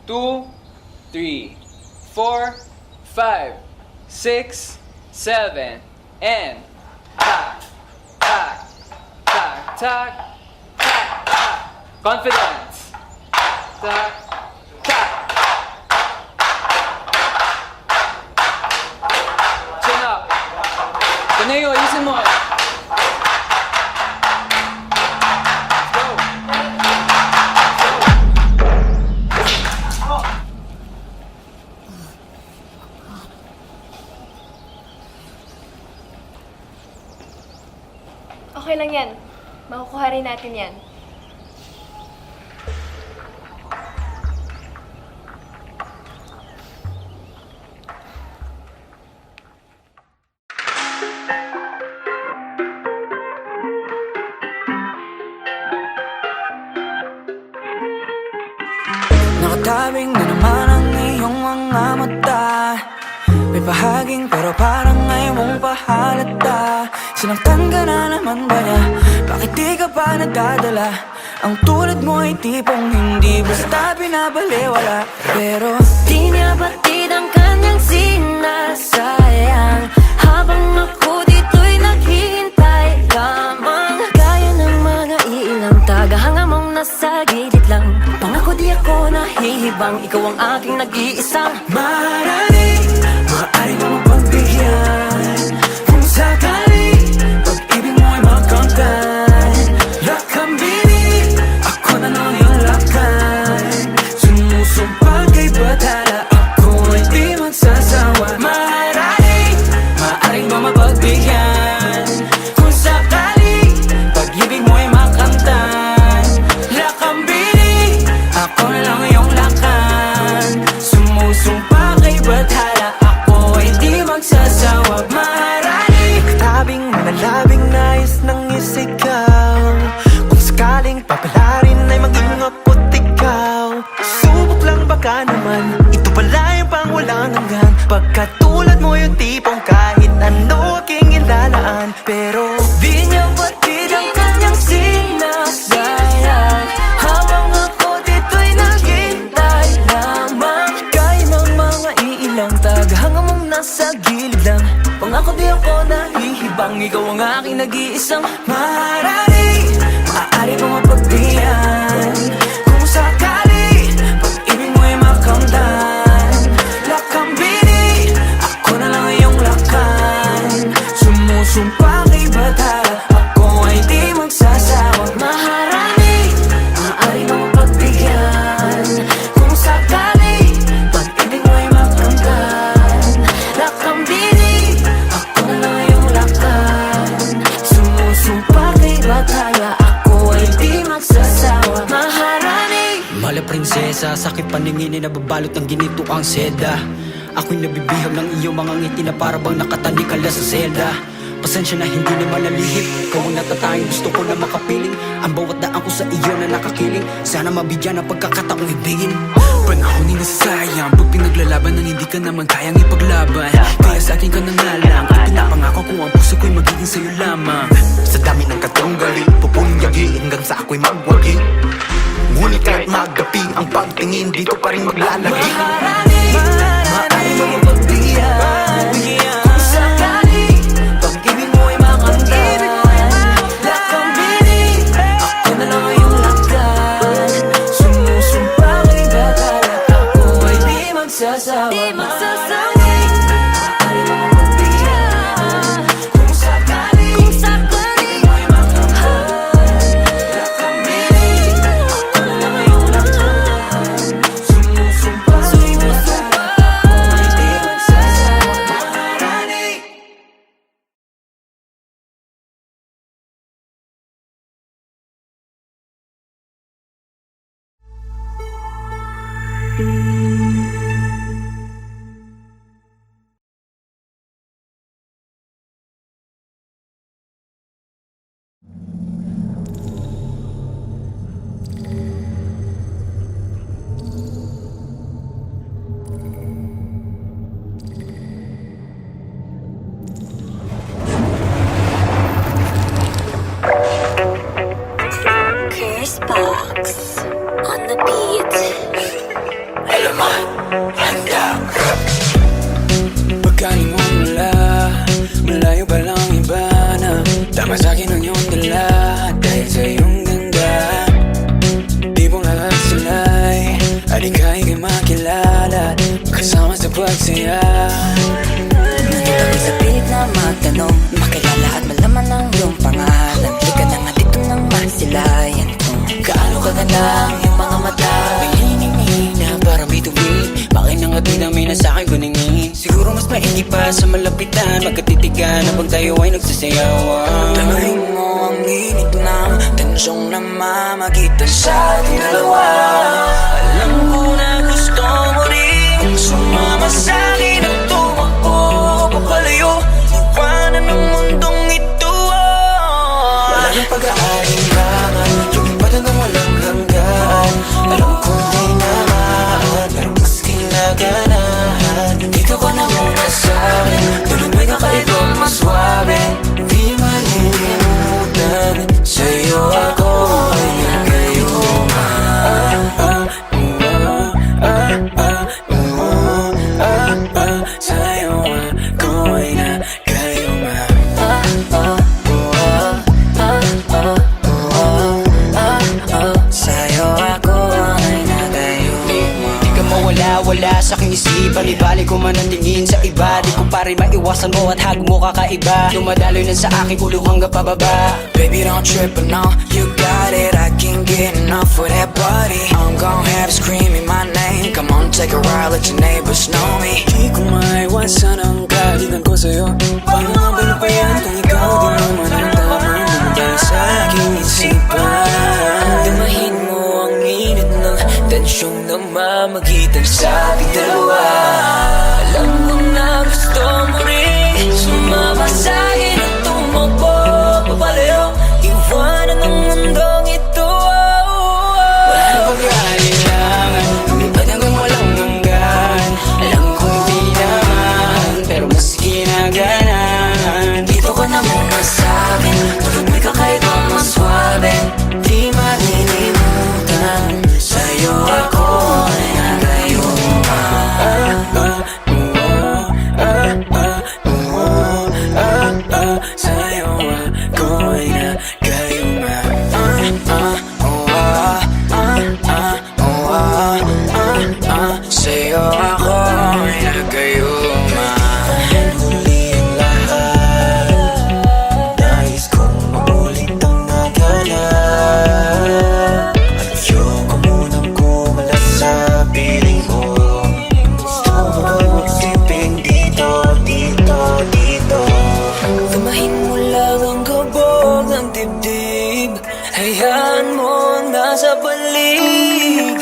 2, 3, 4, 5, 6, 7, and tak, tak, tak, tak, tak, tak. Confidence. Tak, tak. Chin up. Taneo, ayusin mo. Go. Okay lang yan. Makukuha rin natin yan. Nakatabing na naman ang iyong mga mata. May bahaging pero parang ngayon mong pahalata. Sinaktan ka na naman ba niya? Bakit di ka pa nadadala? Ang tulad mo ay tipong hindi basta binabaliwala. Pero di niya batid ang kanyang sinasayang, habang ako dito'y naghihintay lamang. Gaya ng mga ilang tagahanga mong nasa gilid lang. Pangako di ako nahihibang, ikaw ang aking nag-iisang maaari mo mapagbigyan. Kung sakali pag-ibig mo ay makamtan. Lakambini, ako na lang yung lakan. Sumusumpang kay batala, ako ay di magsasawa. Maaaring mo mapagbigyan. Kung sakali pag-ibig mo ay makamtan. Lakambini, ako na lang yung lakan. Sumusumpang kay batala, ako ay di magsasawa. Nakatabing nalabing nais ng isigaw. Kung sakaling papalarin ay maging ako't ikaw. Subok lang baka naman, ito pala yung pang walang hanggan. Pagkatulad mo yung tipong kahit ano aking ilalaan. Pero di niya batid ang kanyang sinasayang, habang ako dito'y naghintay lamang. Gaya ng mga iilang tagahanga mong nasa gilid lang. Pangako di ako nahihibang, ikaw ang aking nag-iisang maaari mo mapagbigyan. Kung sakali pag-ibig mo ay makamtan. Lakambini, ako na lang iyong lakan. Sumusumpa kay batala, ako ay di magsasawa. maaari mo mapagbigyan. Kung sakali pag-ibig mo ay makamtan. Lakambini, ako na lang iyong lakan. Sumusumpa kay batala, ako ay di magsasawa. Mala prinsesa, sakit paningin na nababalot ng ginito ang seda. Ako'y nabibihag ng iyong mga ngiti na parabang nakatanikala sa selda. Pasensya na hindi naman nalihip, ikaw ang natatanging gusto ko na makapiling. Ang bawat daan ko sa iyo na nakakiling, sana mabigyan ng pagkakataong ibigin. Panahon ay nasasayang pag pinaglalaban ng hindi ka naman kayang ipaglaban. Kaya sa akin ka na nga lang, pinapangako ko ang puso ko'y magiging sa'yo lamang. Sa dami ng katunggali, pupunyagi hanggang sa ako'y magwagi. Ngunit kahit magapi ang pagtingin, dito pa rin maglalagi. Maaari mo mapagbigyan. Kung sakali pag-ibig mo ay makamtan. Lakambini, ako na lang iyong lakan. Sumusumpa kay batala, ako ay di magsasawa. Maaari mo mapagbigyan. Kung sakali pag-ibig mo ay makamtan. Lakambini, ako na lang iyong lakan. Sumusumpa kay batala, ako ay di magsasawa. Curse Box on the beat. Halika ika'y makilala, kasama sa pagsaya. Nandito ka sa pilit na magtanong, makilala at malaman ang iyong pangalan. Di ka na nga dito nang masilayan kung gaano ka ganda ang iyong mga mata. May hinihingi na parang bituin, bakit nang namin na sa'kin guningin? Siguro mas maigi pa sa malapitan, magkatitigan habang tayo ay nagsasayawan. Tamahin mo ang init ng tensyong namamagitan sa ating dalawa. Alam ko na gusto mo rin sumama sa'kin at tumakbo papalayo, iwanan ang mundong ito. Wala nang pag-aalinlangan, lumipad hanggang walang hanggan. Alam kong di naman, pero mas kinaganahan. Dito ka na muna sa'kin, tulad may kakaibang maswabe. Di malilimutan, sa'yo ako ay nagayuma. Sa'yo ako ay nagayuma. Sa'yo ako ay nagayuma. Di ka mawala-wala sa aking isipan, ibalik ko man ang tingin sa iba. Di ko pa rin maiwasan mo at hag mo kakaiba. Dumadaloy na sa aking ulo hanggang pababa. Baby, don't trip, but no, you got it. I can't get enough of that body. I'm gon' have you screaming my name. Come on, take a ride, let your neighbors know me. Di ko maiwasan ang kaligan ko sa'yo. Pangabal pa yan kung ikaw di naman ang tamang lumabas sa aking isipan. Damahin mo ang init ng tensyong namamagitan sa ating dalawa. Alam mo na gusto mo rin sumama sa'kin at tumakbo papalayo, iwanan ang mundong ito. Wala na pag-aalinlangan, lumipad hanggang walang hanggan. Alam kong di naman, pero mas kinaganahan. Dito ka na muna sa'kin, tulad may kakaibang maswabe. Di malilimutan, sa'yo ako ay nagayuma. Sa'yo ako ay nagayuma. Sa'yo ako ay nagayuma. Huli ang lahat, nais kong maulit ang naganap. At ayoko munang kumala sa piling mo. Gusto mo bang magsiping dito, dito, dito? Damahin mo lang ang gabog ng dibdib, hayaan mo ang nasa paligid.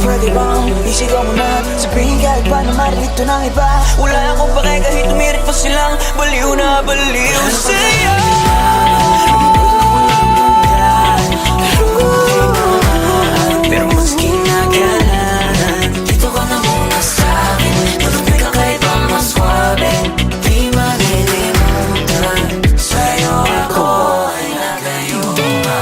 Pwede bang isigaw mo na, sabihin kahit pa na marilito ng iba. Wala akong pake kahit umirit pa silang baliw na baliw sa'yo. Pero mas kinaganahan, dito ka na muna sa'kin, tulad may kakaibang maswabe. Di malilimutan, sa'yo ako ay nagayuma.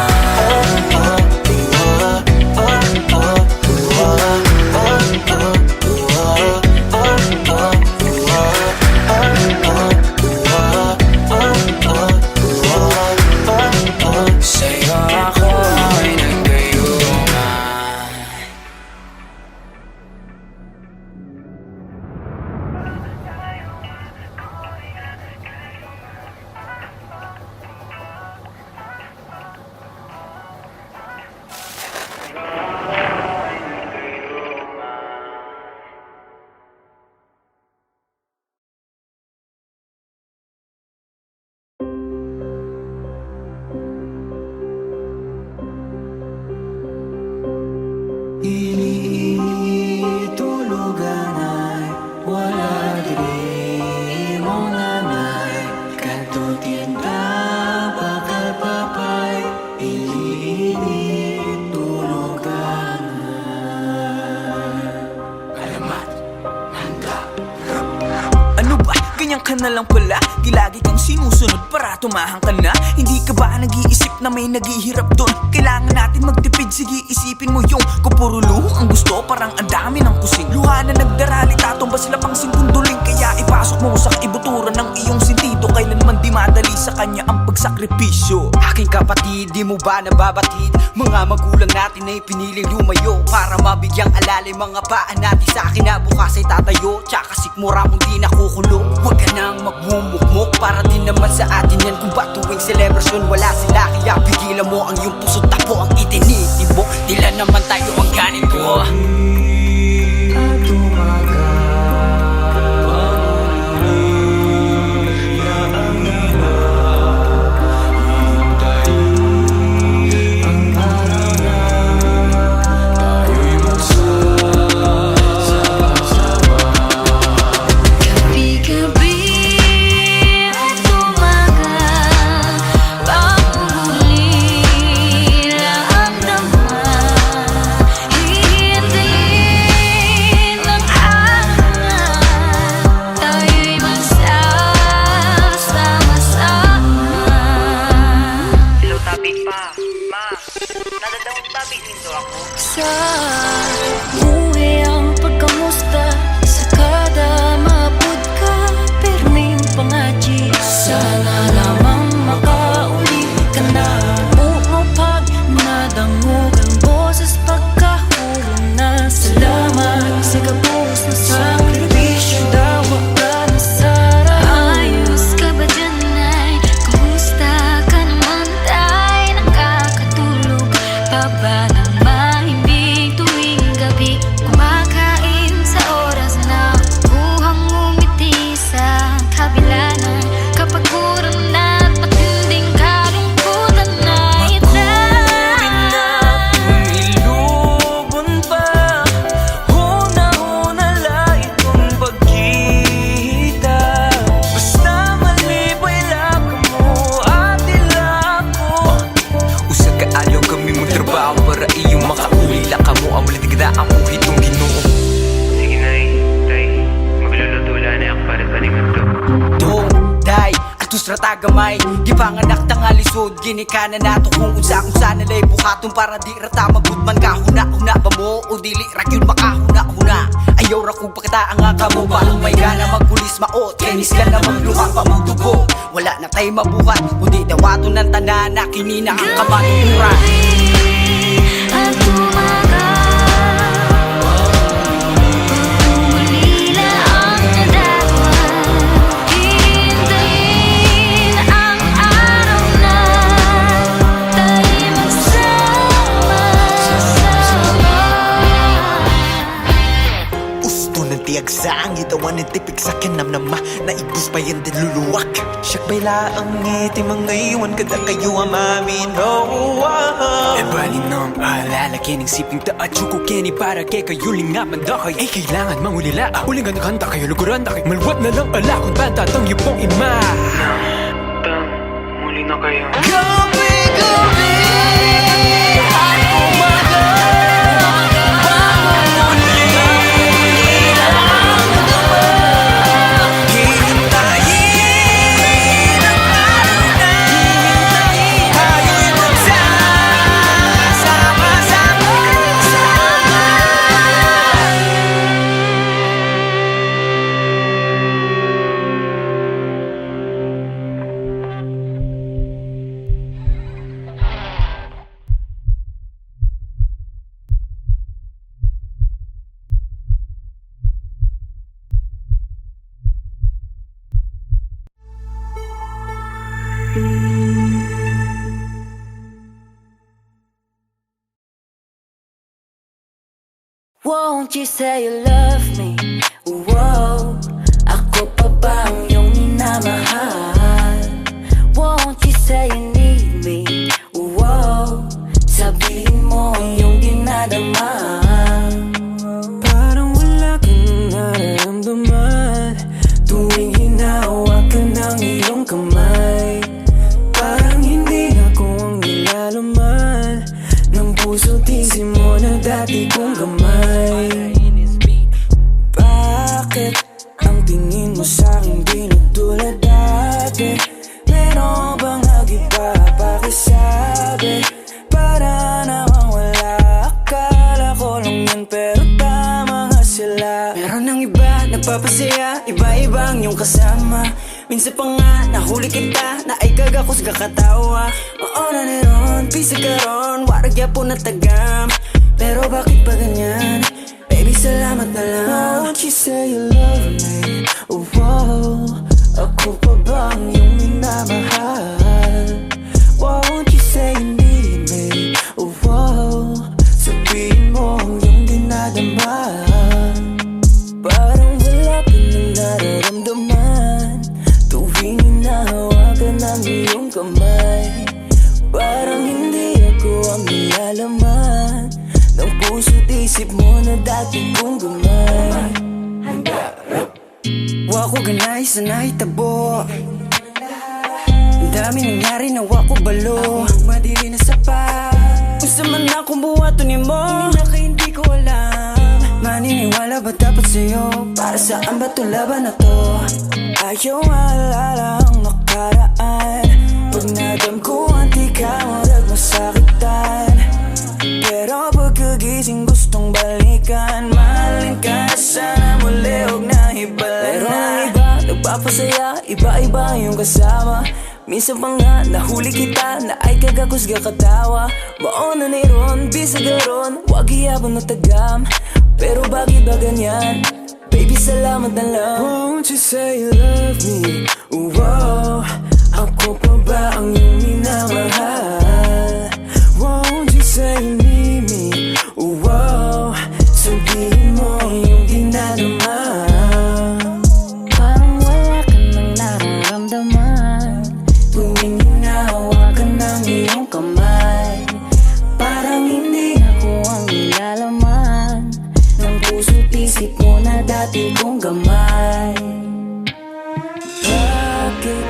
Sa'yo ako ay nagayuma. Tulugan ay wala diri mong nanay. Kanto tinta bakal papay, ilinit tulugan ay. Alamat, handa. Ano ba? Ganyan ka na lang pala? Di lagi kang sinusunod para tumahan ka na? Hindi ka ba nag-iisip na may naghihirap doon? Kailangan natin magtipid, sige isipin mo yung kung puro luho ang gusto, parang ang dami ng kusing. Luha na nagdarali, tatumba sila pang singkunduling. Kaya ipasok mo sa ibuturan ng iyong sentido. Kailanman di madali sa kanya ang pagsakripisyo. sakripisyo. Aking kapatid, di mo ba nababatid? Mga magulang natin ay piniling lumayo para mabigyang alalay mga paan natin sa kinabukas ay tatayo. Tsaka sikmura mong di nakukulong. Huwag ka nang magmumukmok para din naman sa atin yan. Kung ba tuwing selebrasyon wala sila, kaya pigilan mo ang iyong puso't tapo ang itinitibok. Tila naman tayo ang ganito. Gabi-gabi at umaga, pamuli lang ang damang hihintayin ng araw. Tayo'y magsasama-sama. Hello, tabi pa. Ma, nadadawang tabi nindo ako. Sa buhay ang pagkamusta sa kada mapud ka, permin pangaji. Sana lamang makauli ka na. Buo pag nadangog ang boses pagkahuro na. Salamat sa kapos na sakripisyo, dawa ka na sara. Ayos ka ba dyan ay? Kumusta ka naman tay? Nakakatulog pa ba ng mahimbing tuwing gabi? Kumakain sa oras na buhang umiti sa kabila ng kapagkuram na at matinding kalungkutan na Ilubon pa, una-una lang itong pagkita. Basta malibay lang mo at ilang ko. Usag ka ayaw kami magtrabaho para iyong makauli lang ka mo. Ang malitigda ang uhitong Ginoo. Sige, Nay. Tay, magluluto lang na ako para paningan to. Dong, day, atus ratagamay gipanganak tangalisod, ginikanan nato kung unsa nalay buhaton para di rata magudman kahuna-huna ba mo o dili ra gyud makahuna-huna. Ayaw ra kung pakita ang akamo parang may gana magkulis maot, kenis ka na magluha pa mong dugo. Wala na tay mabuhat kundi dawato ng tanan na kini na ang kamaturan. at umaga, pumuli lang ang darawan. Hihintayin ang araw na tayo'y magsama-sama. Gusto ng tiyag sa ang itawan ng tipik sa kinamnama. Naibus pa yan din luluwak. Siyak bayla ang ngiti mga iwan kada kayo ang mamino. E bali nang alalaki ng siping taat Chuko keni para kay kayo lingaman dakay. Ay kailangan mangulila ulingan kanta kayo luguran dakay. Malwat na lang ala kung pantatang yung pong ima. Tang, muli na kayo. Gabi-gabi at umaga, pamuli lang ang damang hihintayin ang araw na tayo'y magsasama-sama. Won't you say you love me? Whoa, ako pa ba ang iyong minamahal? Won't you say you need me? Whoa, sabihin mo ang iyong dinadama. Parang wala kang nararamdaman tuwing hinahawakan ng iyong kamay. Parang hindi ako ang nilalaman ng puso't isip mo na dati kong gamay. Bakit ang tingin mo sa'kin di na tulad dati? Meron bang nag-iba pakisabi? Para namang wala, akala ko lang yan pero tama nga sila. Meron ng iba nagpapasaya, iba-iba ang iyong kasama. Minsan pa nga nahuli kita na ay gagakos kakatawa. Maona ni ron, pisig ka ron, waragya po na tagam. Pero bakit ba ganyan? Baby, salamat na lang. Won't you say you love me? Oh, wow. Ako pa bang iyong minamahal? Won't you say you need me? Oh, wow. Sabihin mo ang iyong dinadama. Parang wala ka nang nararamdaman tuwing hinahawakan ang iyong kamay. Parang hindi ako ang nilalaman ng puso't isip mo na dati kong gamay. Wako ganay sa naitabo. Ang dami nangyari na wako balo. Madili na sapat. Gusto man akong buhaton mo, hindi ko alam. Maniniwala ba dapat sa'yo? Para saan ba to laban na to? Ayaw maalala ang nakaraan. Pag nadam ko anti ka, marag masakitan. Pero pagkagising gustong balikan. Mahalin ka sana muli, huwag na hibala. Pero ang iba, nagpapasaya, iba-iba yung kasama. Minsan pa nga, nahuli kita na ay kagakos katawa. Maona ni ron, bisag ron, wag iyabang na tagam. Pero bakit ba ganyan? Baby, salamat na lang. Won't you say you love me? Oh, wow. Ako pa ba ang iyong minamahal? Won't you say you need me? Oh, wow. Sabihin mo ang iyong dinadama. Parang wala ka nang nararamdaman Tuwing hinahawakan ng iyong kamay. Parang hindi ako ang nilalaman Ng puso't isip mo na dati kong gamay. Bakit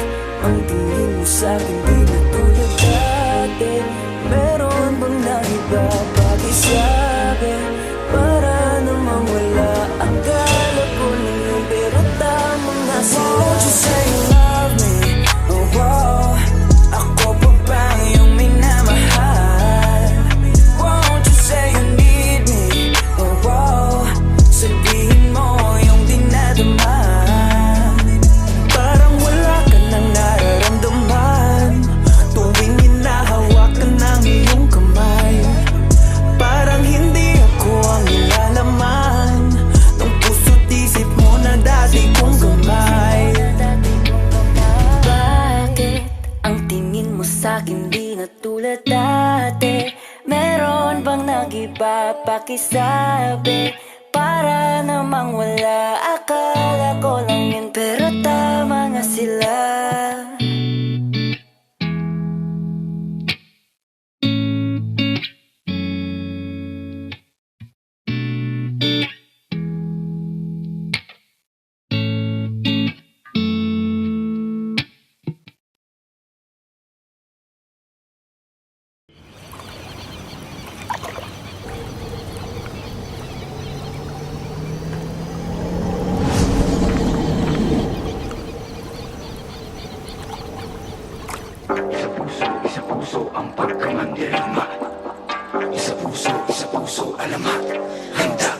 ang tingin mo sa'kin di na tulad dati? Meron bang naiba pakisabi? Para namang wala, akala ko lang yun, pero tama nga sila. Won't you say you love me? Oh, wow. Ako pa ba ang iyong minamahal? Won't you say you need me? Oh, wow. Sabihin mo yung dinadama. Parang wala ka nang nararamdaman tuwing hinahawakan ng iyong kamay. Parang hindi ako ang nilalaman ng puso't isip mo na dati kong gamay. Bakit ang tingin mo sa'kin di na tulad dati? Meron bang nag-iba pakisabi? Para namang wala, akala ko lang yun, pero tama nga sila. Isa puso ang pagkamandirigma. Isa puso, alamat. Handa,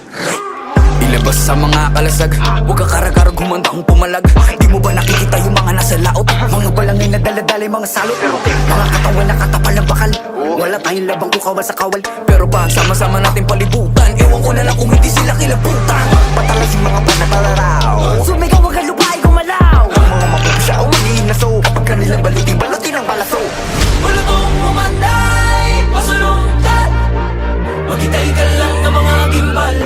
ilabas sa mga kalasag. Huwag ka karagarag, humanda kong pumalag. Di mo ba nakikita yung mga nasa laot? Mga balangay na daladalay, mga salot. Mga katawan na katapal ng bakal. Wala tayong labang kung kawal sa kawal. Pero pa, sama-sama natin palibutan. Ewan ko na lang kung hindi sila kilabutan. Patalas yung mga panatalaraw. Sumigaw wag ka lupay gumalaw. Ang mga mapupusya o mag-iinaso. Kapag kanilang balutin ang palaso. Balutong umanday, pasulungkat. Maghintay ka lang ng mga gimbal.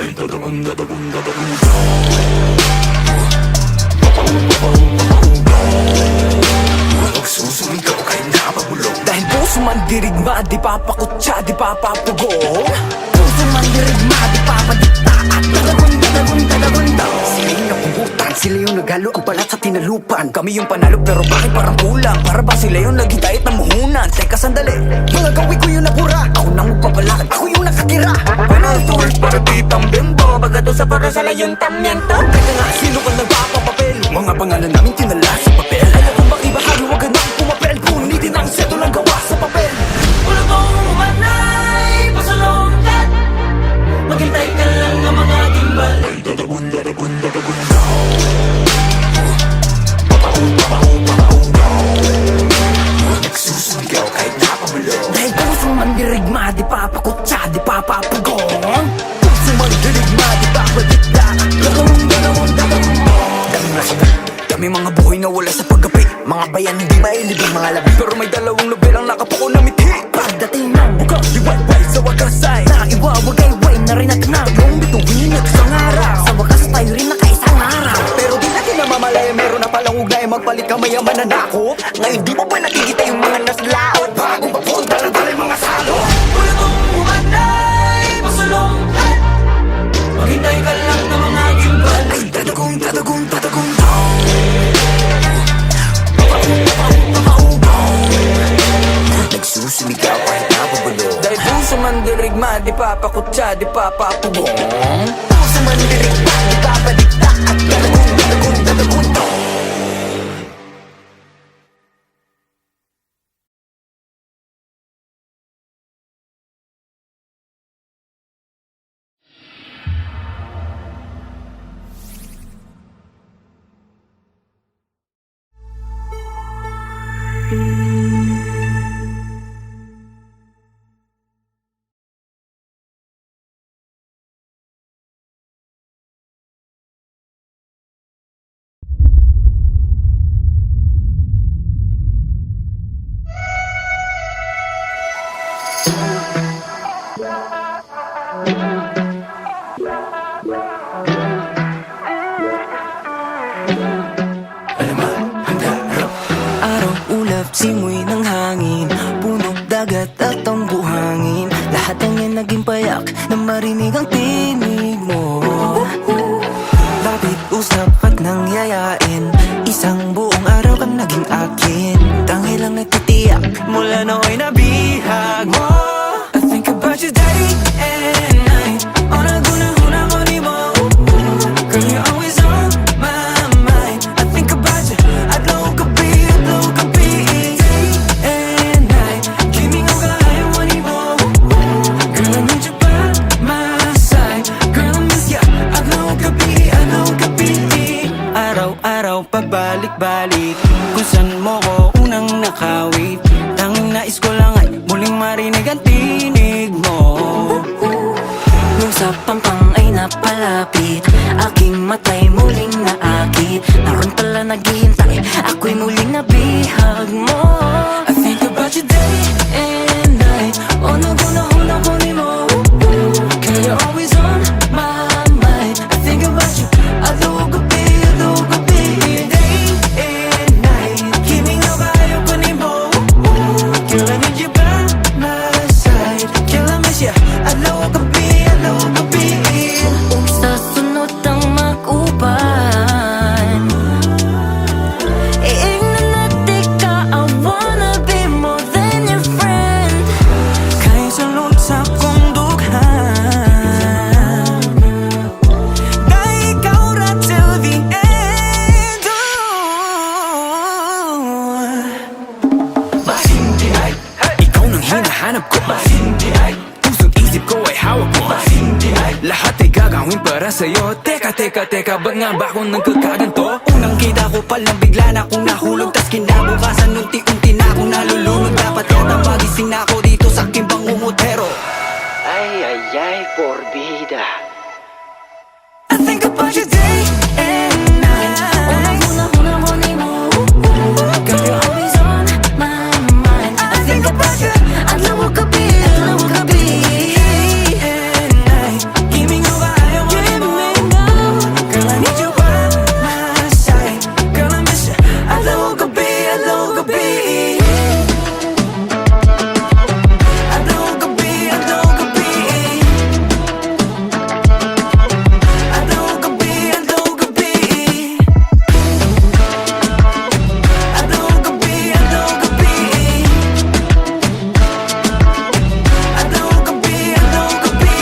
Susumigaw kayo na mabulong. Dahil puso man dirigma, di papakutsa, di papapugo. Puso man dirigma, di papadikta. At talagun. Sila yung napubutan, sila yung naghalo ang balat sa tinalupan. Kami yung panalo pero bakit parang kulang? Para ba sila yung naghintayat ng muhunan? Teka sandali, mga gawi ko yung nabura. Ako nang magpapalakad, ako yung nakatira. Panaltol, para di tambembo. Bagado sa para sa layong tamyento. Teka nga, sino ka nagpapapapel? Mga pangalan namin tinala sa papel. Alam kong bang ibahagi, wag ka nang pumapel. Punitin ang seto lang gawa sa papel. Balutong umanday, pasulungkat. Maghintay ka lang ng mga gimbal. Papahu bayan, hindi mailibing mga labi. Pero may dalawang nobelang nakapuko na mithi. Pagdating ng bukang liwayway sa wakas ay naiwawagayway na rin at nagong bituin at isang araw. Sa wakas tayo rin nakaisang araw. Pero di natin namamalaya, meron na palang ugnay. Magpalit ka mayaman na nako. Ngayon di mo ba nakikita yung mga naslaot? Bagong papunta na tayo mga salo. Wala kong umatay, pasulong. Maghintay ka lang na mga gimbal. Ay tatagong, tatagong, tatagong. Nagsusumigaw kahit napabulo. Dahil puso man dirigma, di papakutsa, di papapubong. Puso man dirigma, di papadikta. At tatagong, tatagong, tatagong. Araw, ulap, simoy ng hangin, puno, dagat at ang buhangin. Lahat ng yan naging payak na marinig ang tinig mo. Lapit, usap at nangyayain, isang buong araw kang naging akin. Tangil lang nagtitiyak mula nooy nabihag mo. I think about you day and night. On a guna-huna ko ni mo. Girl, you're always on my mind. I think about you adlaw gabi, adlaw gabi. Day and night. Dreaming of kaya mo ni mo. Girl, I need you by my side. Girl, I miss ya adlaw gabi, adlaw gabi. Araw-araw pabalik-balik kung saan mo ko unang nakawit. Tanging nais ko lang ay muling marinig ang tinig mo. Nung sa pampang ay napalapit, aking matay muling naakit. Naroon pala naghihintay, ako'y muling nabihag mo. I think about you day and night. O nagunahuna ko ni mo. Girl, you're always on my mind. I think about you adlaw gabi, adlaw gabi. Day and night. Himing na kaya ko ni mo. Girl, I need you by my side. Girl, I miss ya adlaw gabi, adlaw gabi. Sa sunod ang mag-uban, iingnan natin ka. I wanna be more than your friend. Kaya salot sa kong dughan, dahil ikaw ra till the end. Masindihay, ikaw nang hinahanap ko. Masindihay, pusong isip ko ay hawak mo. Masindihay, lahat ay gagawin para sa'yo. Teka, ba't nga ba ako nagkakaganto? Unang kita ko palang bigla na akong nahulog, tas kinabukasan unti-unti na akong nalulunod. Dapat yata magising na ako dito sa aking bangungutero. Ay, porbida. I think about you day and night. O nagunahuna ko ni mo. Girl, you're always on my mind. I think about you adlaw gabi, adlaw gabi. And night, himing ko kaya mo ni mo. Girl, I need you by my side. Girl, I miss you adlaw gabi, adlaw gabi. Adlaw gabi, adlaw gabi. Adlaw gabi, adlaw gabi. Adlaw gabi, adlaw gabi. Adlaw gabi, adlaw gabi.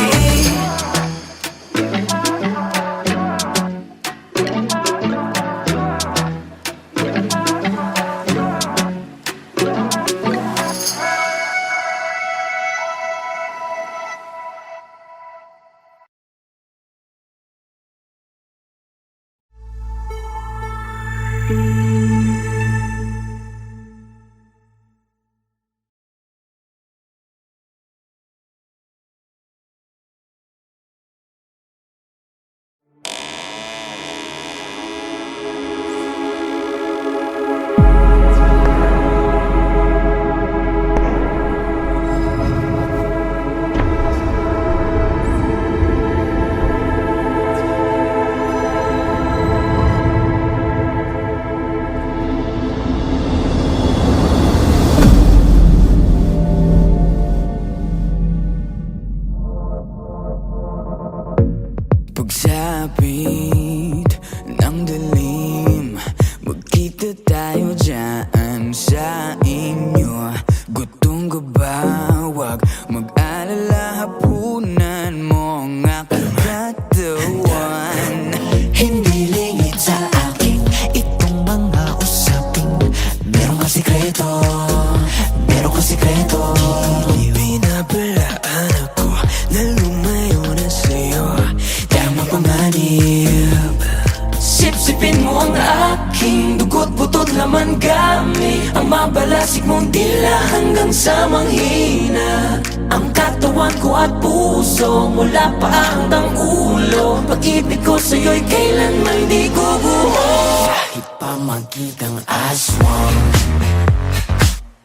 pagsapit ng dilim, magkita tayo dyan sa inyo. Gutom ka ba? Huwag mag-alala, hapunan mo ang aking katawan. Hindi lingid sa akin itong mga usaping meron kang sikreto, meron kang sikreto. Binabalaan ako na lumayo na sa'yo, Kaya mapanganib. sipsipin mo ang aking dugo't butot laman gamit ang mabalasik mong dila hanggang sa manghina. Ang katawan ko at puso mula pa hanggang ulo, pag-ibig ko sa'yo'y kailanman di guguho. Kahit pa magkitang aswang,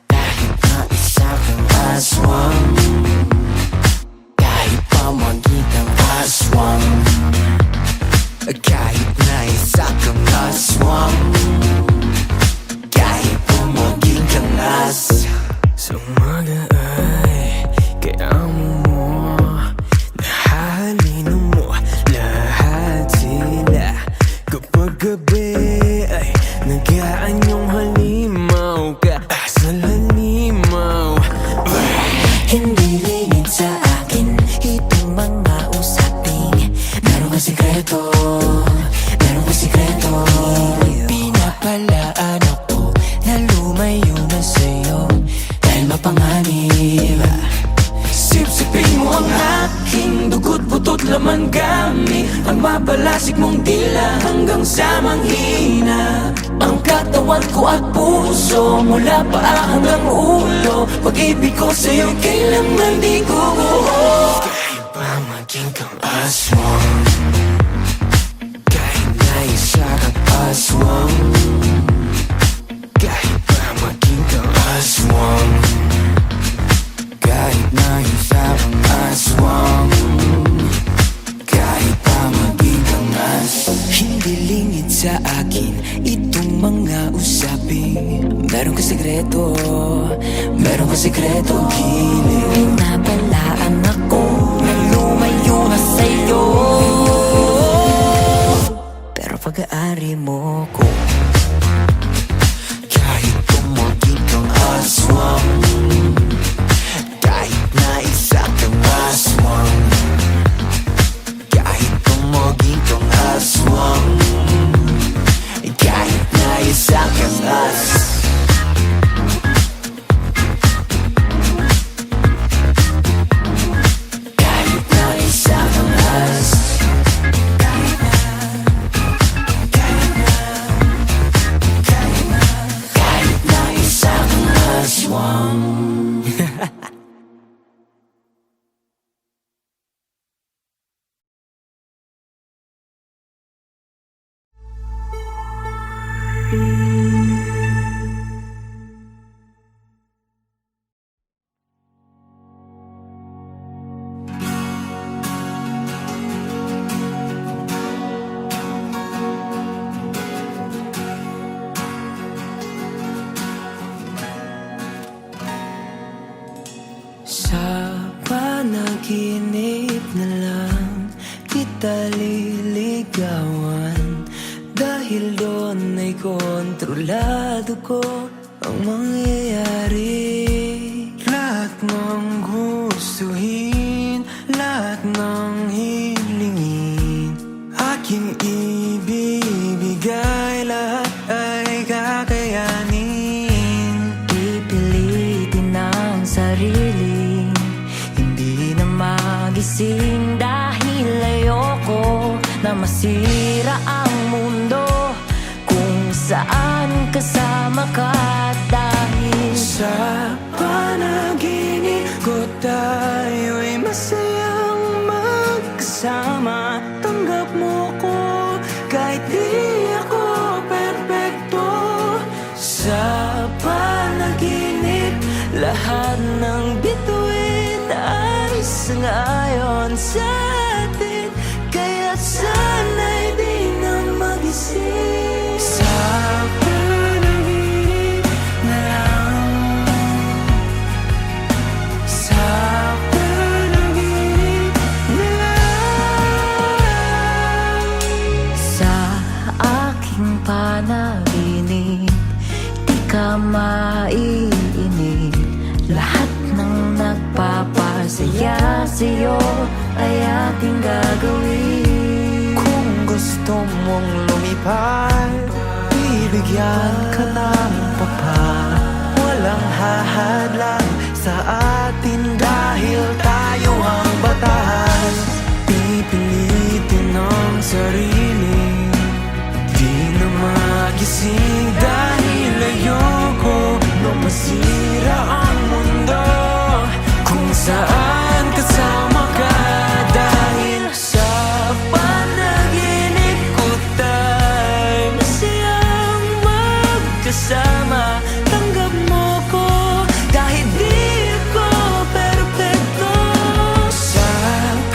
kahit na isa kang aswang, kahit pa magkitang aswang, kahit na isa kang aswang, kahit pa magkitang as. Sa umaga ay kailangan mo, nahalina mo lahat sila. Kapag gabi ay nag-aanyong halimaw ka sa halimaw. Hindi lingid sa akin itong mga usaping meron kang sikreto, meron kang sikreto. Pinapalaan ako na lumayo na sa'yo dahil mapanganib. Sipsipin mo ang aking dugo't butot laman gamit ang mabalasik mong dila hanggang sa manghina. Ang katawan ko at puso mula paa hanggang ulo, pag-ibig ko sa'yo'y kailanman di guguho. Kahit pa maging kang aswang, kahit na isa kang aswang, kahit pa maging kang aswang, kahit na isa kang aswang, kahit pa maging kang as. Hindi lingid sa akin itong mga usaping meron ka sikreto, meron ka sikreto. Nabalaan ako na lumayo na sa'yo, Pero pag-aari mo ko, kahit tumagin kang aswang, kahit na isa kang aswang, kahit tumagin kang aswang, kahit na isa kang as. Kahit na isa kang as. Kahit na isa kang aswang. Sa panaginip na lang kita liligawan, dahil doon ay kontrolado ko ang mangyayari. Lahat ng gustuhin, lahat ng hilingin, aking ibibigay, lahat ay kakayanin. pipilitin ang sarili, hindi na magising dahil ayoko na masira ang mundo kung saan kasama ka. Dahil sa panaginip ko tayo'y masayang magkasama. Tanggap mo ko kahit di ako perpekto. Sa panaginip lahat ng bituin ay sangayon sa atin, kaya sana'y di na magising. Sa panaginip na lang, sa panaginip na lang. panaginip, di ka maiinip. Lahat ng nagpapasaya sa'yo ay ating gagawin. Kung gusto mong lumipad, bibigyan ka ng papat. Walang hahadlang sa atin dahil tayo ang batas. Pipilitin ang sarili, di na magising dahil ayoko na masira ang mundo kung saan kasama ka. Dahil sa panaginip ko tayo masayang magkasama. Tanggap mo ko kahit di ko perpekto. Sa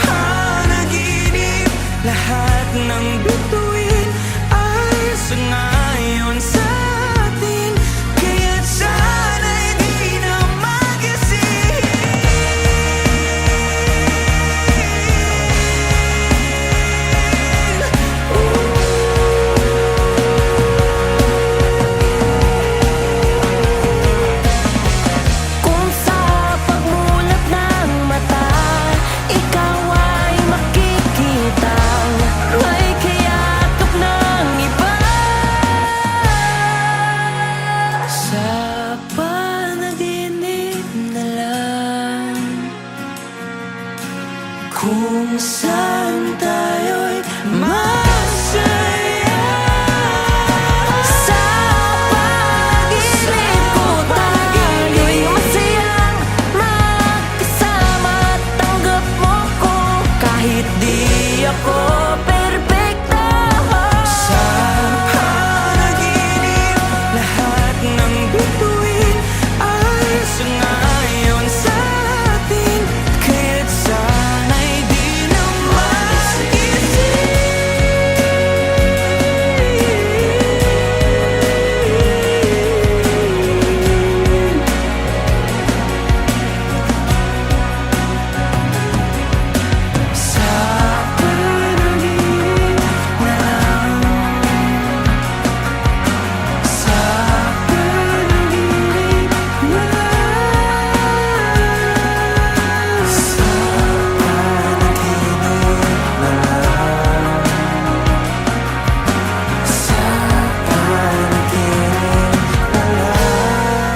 panaginip lahat ng bituin ay sangayon sa atin, kaya't sana'y di na magising. Kung sa pagmulat ng mata, ikaw ay makikita may kayakap ng iba. Sa panaginip na lang, Kung saan tayo'y masaya. sa panaginip ko tayo'y masayang magkasama. Tanggap mo ko kahit di ako perpekto. Sa panaginip lahat ng bituin ay sangayon sa atin, kaya't sana'y di na magising. Sa panaginip na lang, sa panaginip na lang, sa panaginip na lang, sa panaginip na lang,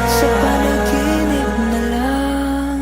Sa panaginip na lang.